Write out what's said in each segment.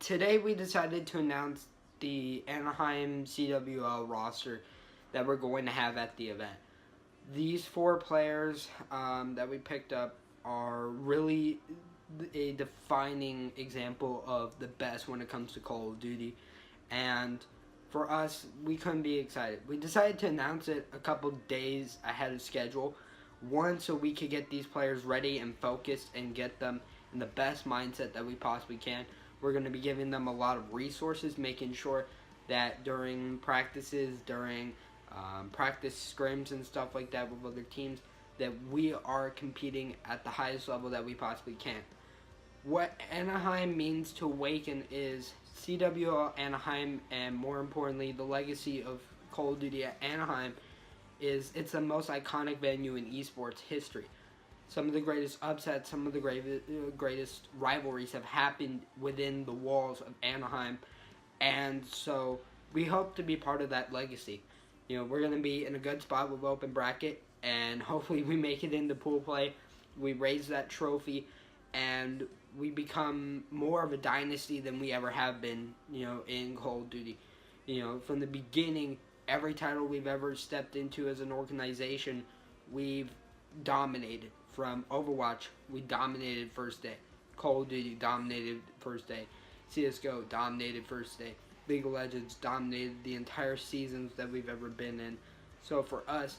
Today we decided to announce the Anaheim CWL roster that we're going to have at the event. These four players that we picked up are really a defining example of the best when it comes to Call of Duty. And for us, we couldn't be excited. We decided to announce it a couple days ahead of schedule. One, so we could get these players ready and focused and get them in the best mindset that we possibly can. We're going to be giving them a lot of resources, making sure that during practices, during practice scrims and stuff like that with other teams, that we are competing at the highest level that we possibly can. What Anaheim means to Awaken is CWL Anaheim, and more importantly, the legacy of Call of Duty at Anaheim is it's the most iconic venue in esports history. Some of the greatest upsets, some of the greatest rivalries have happened within the walls of Anaheim, and so we hope to be part of that legacy. You know, we're going to be in a good spot with open bracket, and hopefully we make it into pool play. We raise that trophy, and we become more of a dynasty than we ever have been, you know, in Call of Duty. You know, from the beginning, every title we've ever stepped into as an organization, we've dominated. From Overwatch, we dominated first day. Call of Duty dominated first day. CSGO dominated first day. League of Legends dominated the entire seasons that we've ever been in. So for us,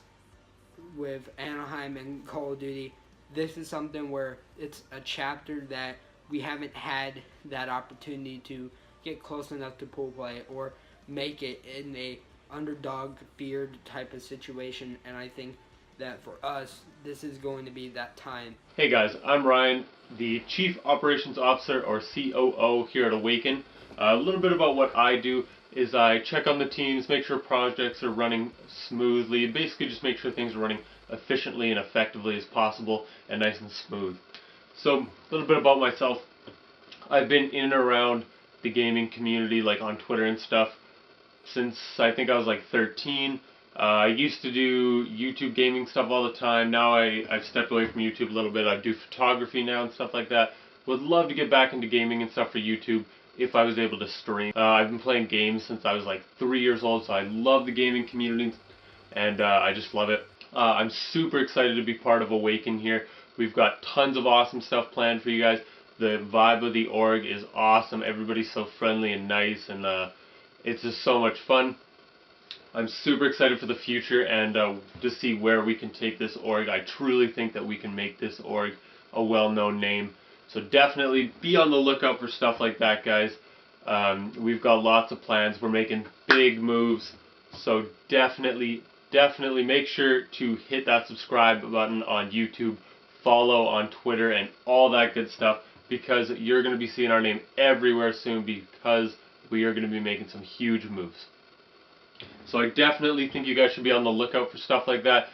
with Anaheim and Call of Duty, this is something where it's a chapter that we haven't had that opportunity to get close enough to pool play or make it in a underdog feared type of situation, and I think that for us, this is going to be that time. Hey guys, I'm Ryan, the Chief Operations Officer, or COO, here at Awaken. A little bit about what I do is I check on the teams, make sure projects are running smoothly, basically just make sure things are running efficiently and effectively as possible and nice and smooth. So, a little bit about myself. I've been in and around the gaming community, like on Twitter and stuff, since I think I was like 13. I used to do YouTube gaming stuff all the time. Now I've stepped away from YouTube a little bit. I do photography now and stuff like that. Would love to get back into gaming and stuff for YouTube if I was able to stream. I've been playing games since I was like 3 years old, so I love the gaming community, and I just love it. I'm super excited to be part of Awaken here. We've got tons of awesome stuff planned for you guys. The vibe of the org is awesome. Everybody's so friendly and nice, and it's just so much fun. I'm super excited for the future and to see where we can take this org. I truly think that we can make this org a well-known name. So definitely be on the lookout for stuff like that, guys. We've got lots of plans. We're making big moves. So definitely make sure to hit that subscribe button on YouTube, follow on Twitter, and all that good stuff, because you're going to be seeing our name everywhere soon, because we are going to be making some huge moves. So I definitely think you guys should be on the lookout for stuff like that.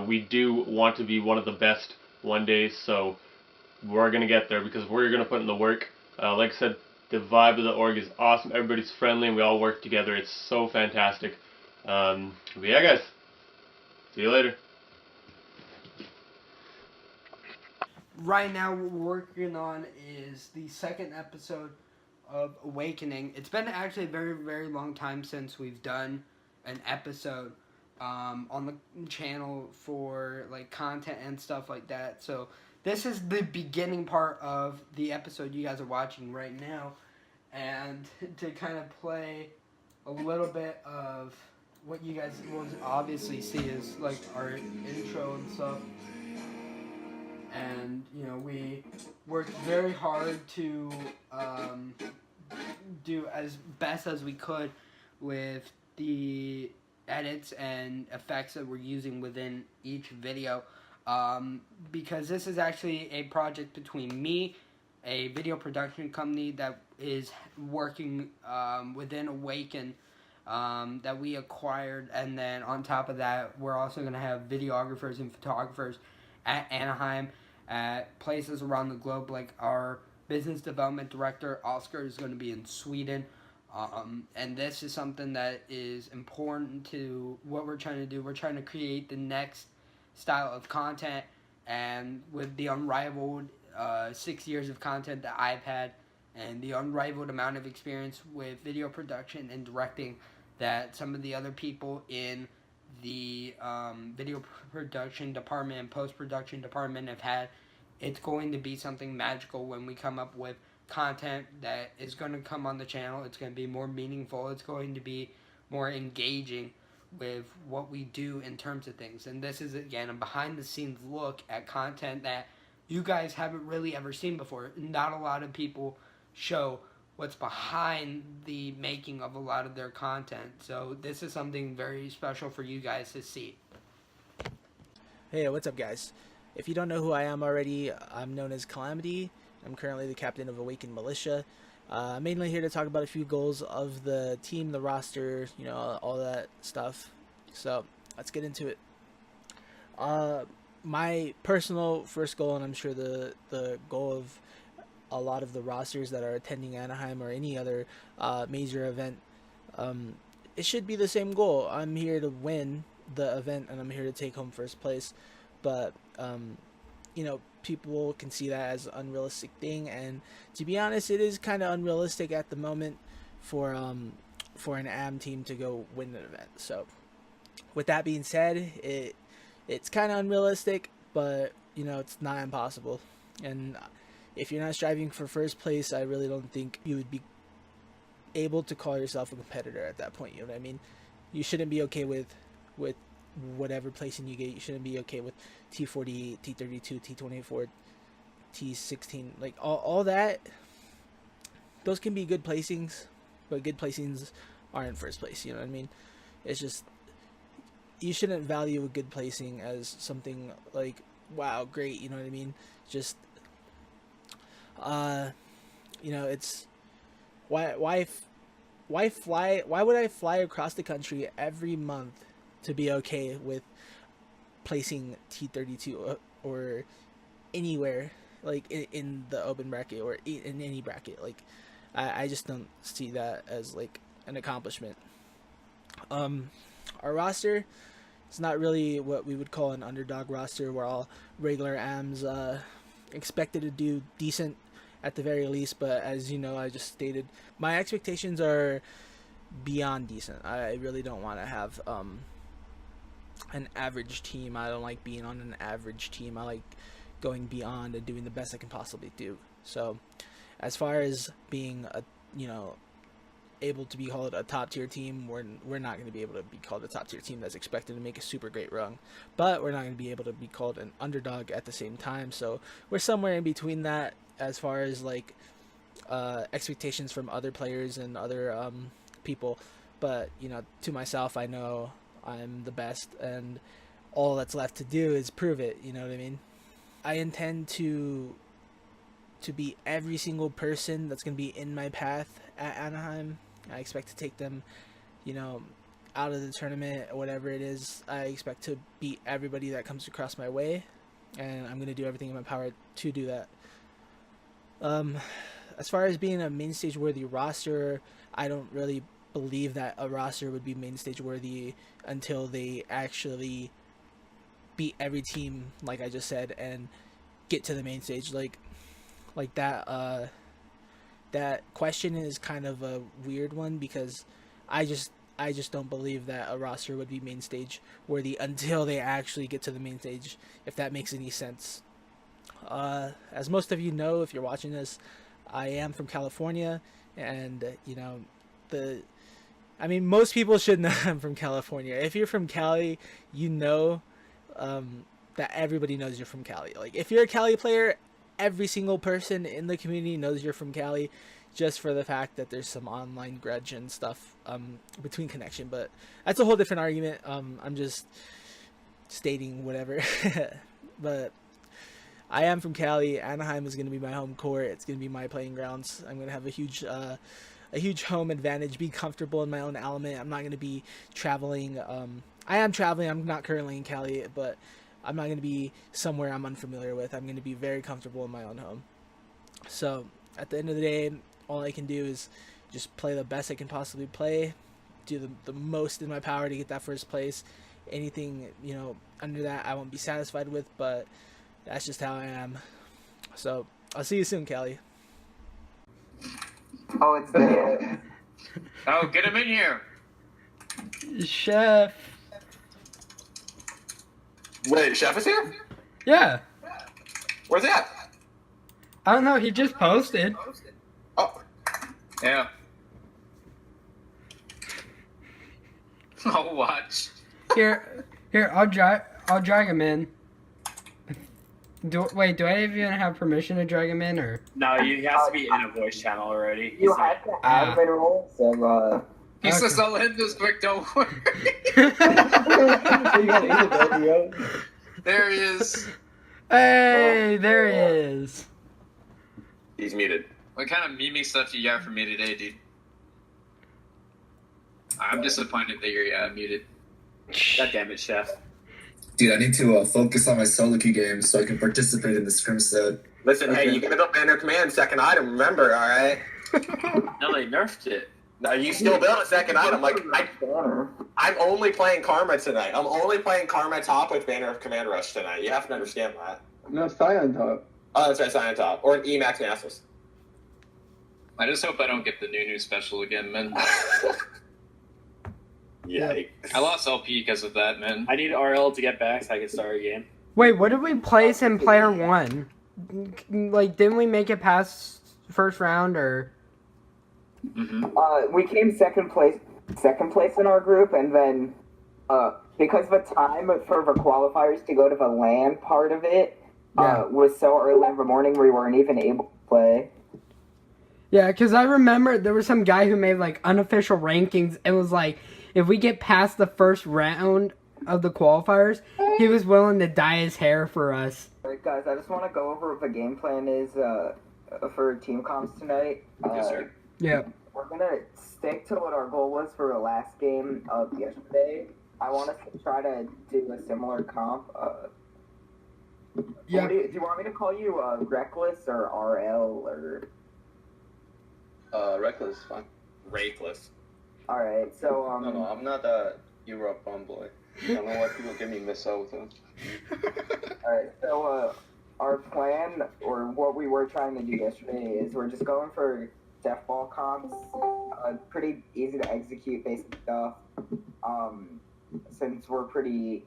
We do want to be one of the best one day, so we're going to get there because we're going to put in the work. Like I said, the vibe of the org is awesome. Everybody's friendly and we all work together. It's so fantastic. But yeah, guys. See you later. Right now, what we're working on is the second episode of Awakening. It's been actually a very, very long time since we've done an episode on the channel for like content and stuff like that. So this is the beginning part of the episode you guys are watching right now, and to kind of play a little bit of what you guys will obviously see is like our intro and stuff. And you know, we worked very hard to do as best as we could with the edits and effects that we're using within each video, because this is actually a project between me, a video production company that is working within Awaken, that we acquired, and then on top of that, we're also going to have videographers and photographers at Anaheim, at places around the globe. Like our business development director, Oscar, is going to be in Sweden. And this is something that is important to what we're trying to do. We're trying to create the next style of content, and with the unrivaled 6 years of content that I've had, and the unrivaled amount of experience with video production and directing that some of the other people in the video production department and post-production department have had. It's going to be something magical when we come up with content that is going to come on the channel. It's going to be more meaningful. It's going to be more engaging with what we do in terms of things. And this is, again, a behind-the-scenes look at content that you guys haven't really ever seen before. Not a lot of people show what's behind the making of a lot of their content. So this is something very special for you guys to see. Hey, what's up, guys? If you don't know who I am already, I'm known as Calamity. I'm currently the captain of Awaken Militia. I'm mainly here to talk about a few goals of the team, the roster, you know, all that stuff. So let's get into it. My personal first goal, and I'm sure the goal of a lot of the rosters that are attending Anaheim or any other major event, it should be the same goal. I'm here to win the event, and I'm here to take home first place. But you know, people can see that as an unrealistic thing, and to be honest, it is kind of unrealistic at the moment for an AM team to go win an event. So with that being said, it's kind of unrealistic, but you know, it's not impossible. And if you're not striving for first place, I really don't think you would be able to call yourself a competitor at that point. You know what I mean? You shouldn't be okay with whatever placing you get. You shouldn't be okay with T48, T32, T24, T16, like all that. Those can be good placings, but good placings aren't first place. You know what I mean? It's just, you shouldn't value a good placing as something like, wow, great. You know what I mean? Just you know, it's why would I fly across the country every month to be okay with placing T32 or anywhere, like in the open bracket or in any bracket? Like I just don't see that as like an accomplishment. Our roster, it's not really what we would call an underdog roster. We're all regular AMs, expected to do decent at the very least, but as you know, I just stated, my expectations are beyond decent. I really don't want to have an average team. I don't like being on an average team. I like going beyond and doing the best I can possibly do. So as far as being a, you know, able to be called a top tier team, we're not going to be able to be called a top tier team that's expected to make a super great run, but we're not going to be able to be called an underdog at the same time. So we're somewhere in between that as far as like expectations from other players and other people. But you know, to myself, I know I'm the best, and all that's left to do is prove it. You know what I mean? I intend to beat every single person that's going to be in my path at Anaheim. I expect to take them, you know, out of the tournament or whatever it is. I expect to beat everybody that comes across my way, and I'm going to do everything in my power to do that. As far as being a main stage worthy roster, I don't really believe that a roster would be main stage worthy until they actually beat every team, like I just said, and get to the main stage. Like that that question is kind of a weird one, because I just don't believe that a roster would be main stage worthy until they actually get to the main stage, if that makes any sense. As most of you know, if you're watching this, I am from California, and you know, most people should know I'm from California. If you're from Cali, you know that everybody knows you're from Cali. Like, if you're a Cali player, every single person in the community knows you're from Cali, just for the fact that there's some online grudge and stuff between connection. But that's a whole different argument. I'm just stating whatever. But I am from Cali. Anaheim is going to be my home court. It's going to be my playing grounds. I'm going to have a huge home advantage, be comfortable in my own element. I'm not going to be traveling. I am traveling. I'm not currently in Cali, but I'm not going to be somewhere I'm unfamiliar with. I'm going to be very comfortable in my own home. So at the end of the day, all I can do is just play the best I can possibly play, do the most in my power to get that first place. Anything, you know, under that, I won't be satisfied with, but that's just how I am. So I'll see you soon, Cali. Oh, it's there. Oh, get him in here. Chef. Wait, Chef is here? Yeah. Where's he at? I don't know. He just posted. Oh, Yeah. I'll watch. Here. I'll drag him in. Do I even have permission to drag him in, or? No, he has to be in a voice channel already. You had to admin role, so He says I'll hit this quick, don't worry. There he is. Hey, there he is. he's muted. What kind of meme stuff you got for me today, dude? I'm disappointed that you're muted. God damn it, Chef. Dude, I need to focus on my solo queue game so I can participate in the scrim set. Listen, hey, you get a banner command second item, remember, alright? No, they nerfed it. No, you still build a second item. Like, I'm only playing Karma tonight. I'm only playing Karma top with Banner of Command Rush tonight. You have to understand that. No, Scion top. Oh, that's right, Scion top. Or an Emax Nasus. I just hope I don't get the new special again, man. Yikes. I lost LP because of that, man. I need RL to get back so I can start a game. Wait, what did we place in player 1? Like, didn't we make it past first round, or? Mm-hmm. we came second place in our group, and then because the time for the qualifiers to go to the LAN part of it was so early in the morning we weren't even able to play. Yeah, because I remember there was some guy who made, like, unofficial rankings. It was like, if we get past the first round of the qualifiers, he was willing to dye his hair for us. Alright, guys, I just want to go over what the game plan is for team comps tonight. Yes, sir. Yeah. We're gonna stick to what our goal was for the last game of yesterday. I want us to try to do a similar comp. Yeah. Do you want me to call you Reckless or RL or? Reckless, fine. Rakeless. All right, so No, I'm not a Europe boy. I don't know why people give me Minnesota. All right, so our plan, or what we were trying to do yesterday, is we're just going for death ball comps. Pretty easy to execute basic stuff. Since we're pretty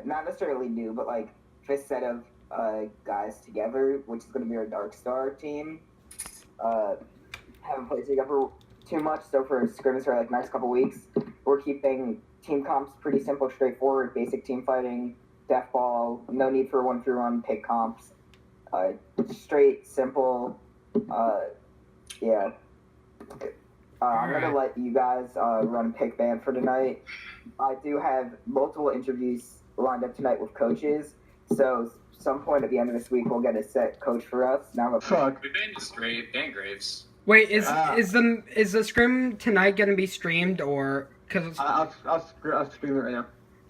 not necessarily new, but like fifth set of guys together, which is going to be our Dark Star team. Haven't played together too much, so for scrims for like next couple weeks, we're keeping team comps pretty simple, straightforward, basic team fighting, death ball, no need for 1-3-1 pick comps, straight, simple, yeah. I'm gonna let you guys run pick band for tonight. I do have multiple interviews lined up tonight with coaches, so some point at the end of this week we'll get a set coach for us. Now, Fuck. We banned straight Dan Graves. Wait, is the scrim tonight gonna be streamed, or because I'll stream it right now.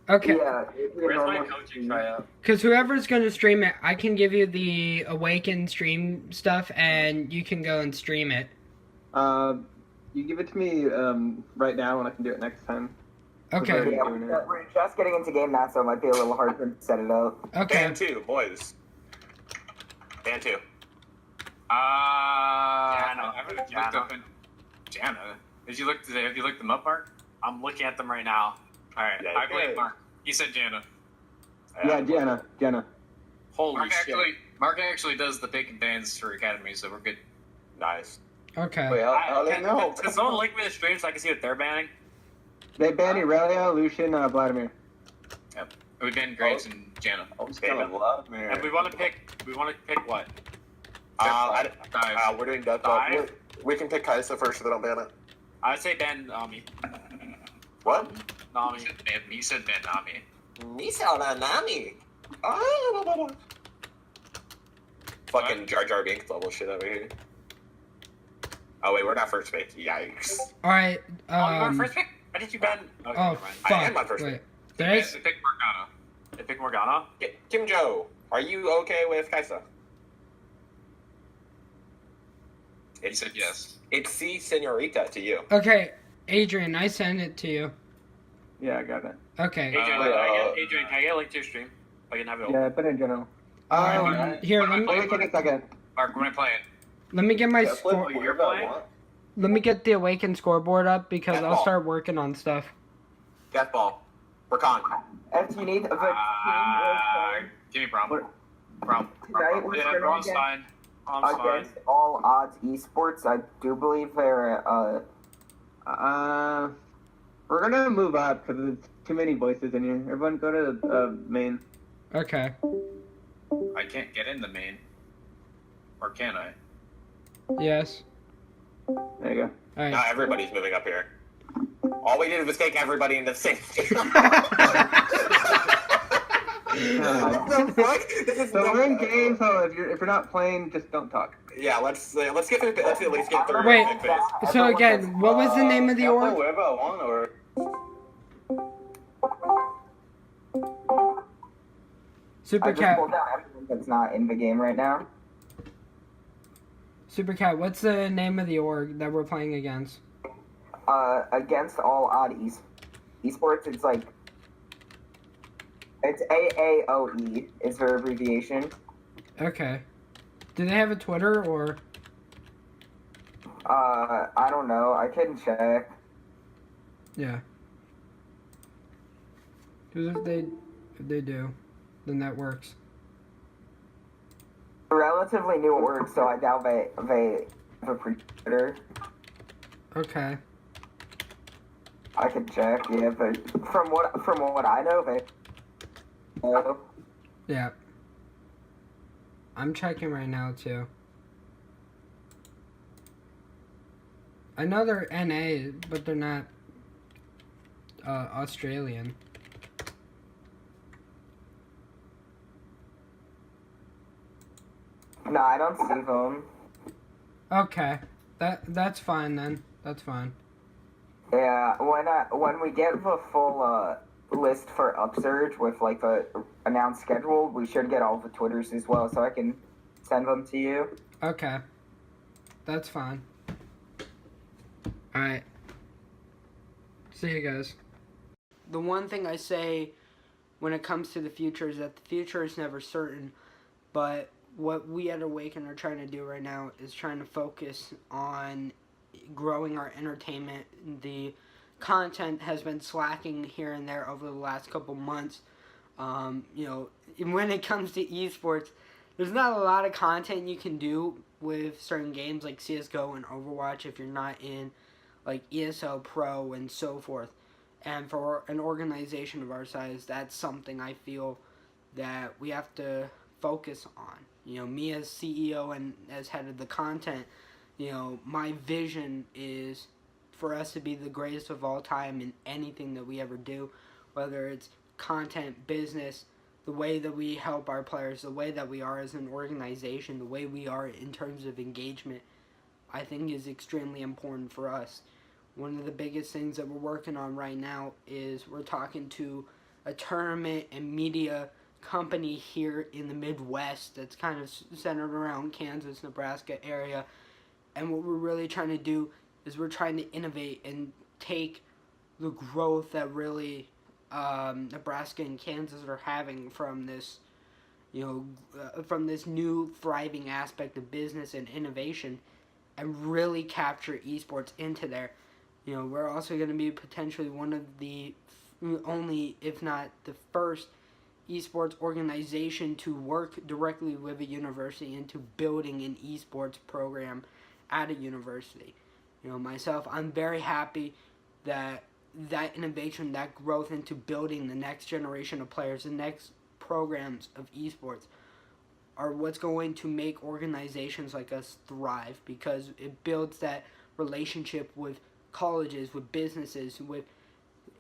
okay? Yeah, Where's my coaching tryout? Because whoever's gonna stream it, I can give you the Awaken stream stuff, and you can go and stream it. You give it to me right now, and I can do it next time. Okay. yeah, we're just getting into game now, so it might be a little hard to set it up. Okay. Band 2, boys. Band 2. Jana. I haven't looked up in Jana. Have you looked them up, Mark? I'm looking at them right now. Alright, Yeah, I blame good. Mark. He said Jana. Yeah, Jana. Holy shit. Mark actually does the pick and bans for Academy, so we're good. Nice. Okay. Wait, how they know? Can someone link me the stream so I can see what they're banning? They banned Irelia, Lucian, Vladimir. We banned Graves and Jana. And we want to pick what? We're doing death ball. We can pick Kaisa first so they don't ban it. I'd say ban Nami. What? Nami. He said ban Nami. Misa na Nami. Fucking Jar Jar Binks level shit over here. Oh wait, we're not first pick. Yikes. All right. Oh, you want first pick? Why did you ban? Okay, Oh never mind. fuck! I am on first Wait. They There's picked Morgana. They pick Morgana? Kim Jo, are you okay with Kaisa? He said yes. It's C Senorita to you. okay, Adrian. I sent it to you. Yeah, I got it. Okay. Adrian, can I get a link to your stream? I can have it. Yeah, put it in general. Here, Only take a second. Mark, we're gonna play it. let me get my You're score. playing? Let me get the Awaken scoreboard up because Death I'll ball. start working on stuff. Death ball. We're con. If you need a Give me Brom. Brom. Tonight we're Yeah, scrimming Brom's against- fine. Brom's fine. against All Odds Esports, I do believe they're We're gonna move up because there's too many voices in here. Everyone go to main. Okay. I can't get in the main. Or can I? Yes. There you go. All right. Now everybody's moving up here. All we did was take everybody into the same. What the fuck? This is So no- we're in games, so if you're not playing, just don't talk. Yeah, let's get through. Let's at least get through. Wait. big phase. So again, what was the name of the org? Wherever I want, or Super I just Cat. pulled down everyone that's not in the game right now. Super Cat. What's the name of the org that we're playing against? Against All Odd Esports, it's AAOE is their abbreviation. Okay. Do they have a Twitter or? I don't know. I can check. Yeah. Because if they do, then that works. Relatively new org, so I doubt they have a pre-Twitter. Okay. I can check, yeah, but from what I know, they. Yeah. I'm checking right now too. I know they're NA, but they're not Australian. No, I don't see them. Okay. That's fine then. That's fine. Yeah, when we get the full list for Upsurge with like the announced schedule, we should get all the Twitters as well, so I can send them to you. Okay. That's fine. Alright. See you guys. The one thing I say when it comes to the future is that the future is never certain, but what we at Awaken are trying to do right now is trying to focus on growing our entertainment. The content has been slacking here and there over the last couple months. When it comes to esports, there's not a lot of content you can do with certain games like CSGO and Overwatch if you're not in like ESL Pro and so forth. And for an organization of our size, that's something I feel that we have to focus on. Me as CEO and as head of the content, my vision is for us to be the greatest of all time in anything that we ever do, whether it's content, business, the way that we help our players, the way that we are as an organization, the way we are in terms of engagement, I think is extremely important for us. One of the biggest things that we're working on right now is we're talking to a tournament and media company here in the Midwest that's kind of centered around Kansas, Nebraska area. And what we're really trying to do is we're trying to innovate and take the growth that really Nebraska and Kansas are having from this, from this new thriving aspect of business and innovation, and really capture esports into there. We're also going to be potentially one of the only, if not the first, esports organization to work directly with a university into building an esports program at a university. Myself, I'm very happy that innovation, that growth into building the next generation of players, the next programs of esports are what's going to make organizations like us thrive, because it builds that relationship with colleges, with businesses, with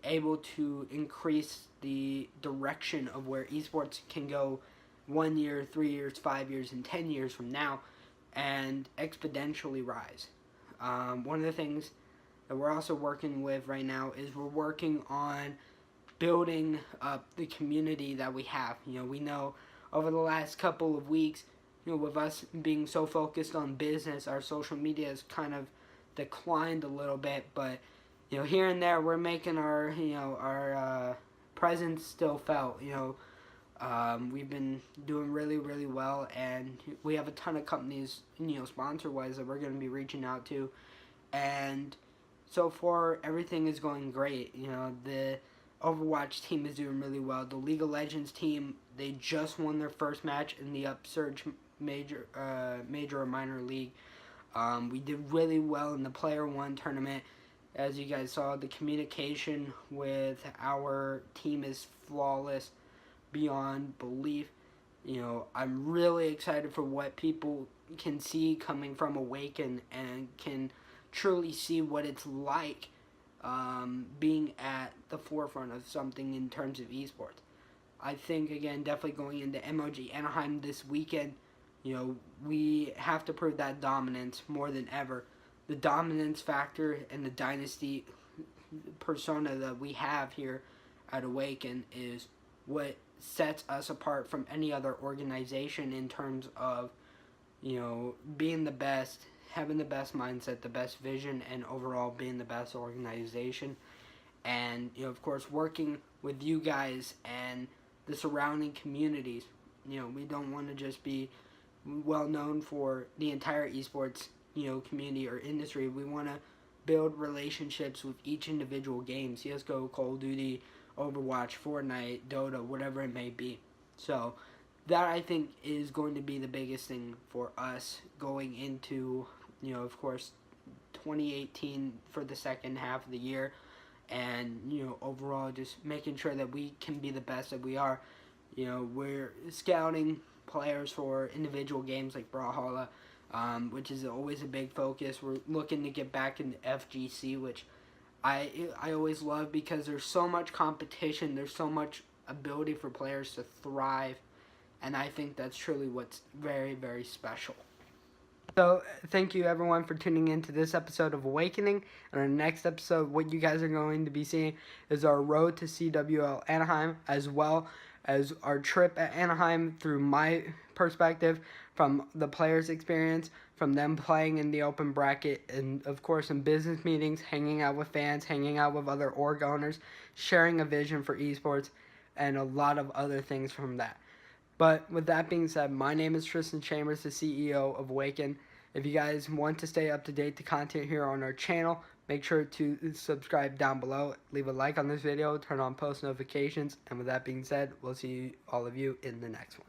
able to increase the direction of where esports can go 1 year, 3 years, 5 years, and 10 years from now, and exponentially rise. One of the things that we're also working with right now is we're working on building up the community that we have. We know over the last couple of weeks, with us being so focused on business, our social media has kind of declined a little bit, but here and there we're making our our presence still felt. We've been doing really, really well, and we have a ton of companies sponsor wise that we're going to be reaching out to, and so far everything is going great. You know, the Overwatch team is doing really well. The League of Legends team, they just won their first match in the Upsurge major or minor league. We did really well in the Player 1 tournament. As you guys saw, the communication with our team is flawless beyond belief. You know, I'm really excited for what people can see coming from Awaken and can truly see what it's like being at the forefront of something in terms of esports. I think, again, definitely going into MOG Anaheim this weekend, you know, we have to prove that dominance more than ever. The dominance factor and the Dynasty persona that we have here at Awaken is what sets us apart from any other organization in terms of, you know, being the best, having the best mindset, the best vision, and overall being the best organization. And, you know, of course, working with you guys and the surrounding communities. You know, we don't want to just be well known for the entire esports, you know, community or industry. We want to build relationships with each individual game. CSGO, Call of Duty, Overwatch, Fortnite, Dota, whatever it may be. So that, I think, is going to be the biggest thing for us going into, you know, of course, 2018 for the second half of the year. And, you know, overall just making sure that we can be the best that we are. You know, we're scouting players for individual games like Brawlhalla, which is always a big focus. We're looking to get back into FGC, which I always love because there's so much competition. There's so much ability for players to thrive. And I think that's truly what's very, very special. So, thank you everyone for tuning in to this episode of Awakening. And our next episode, what you guys are going to be seeing is our road to CWL Anaheim, as well as our trip at Anaheim through my perspective, from the players' experience, from them playing in the open bracket, and of course in business meetings, hanging out with fans, hanging out with other org owners, sharing a vision for esports, and a lot of other things from that. But with that being said, my name is Tristan Chambers, the CEO of Awaken. If you guys want to stay up to date to content here on our channel, make sure to subscribe down below, leave a like on this video, turn on post notifications, and with that being said, we'll see all of you in the next one.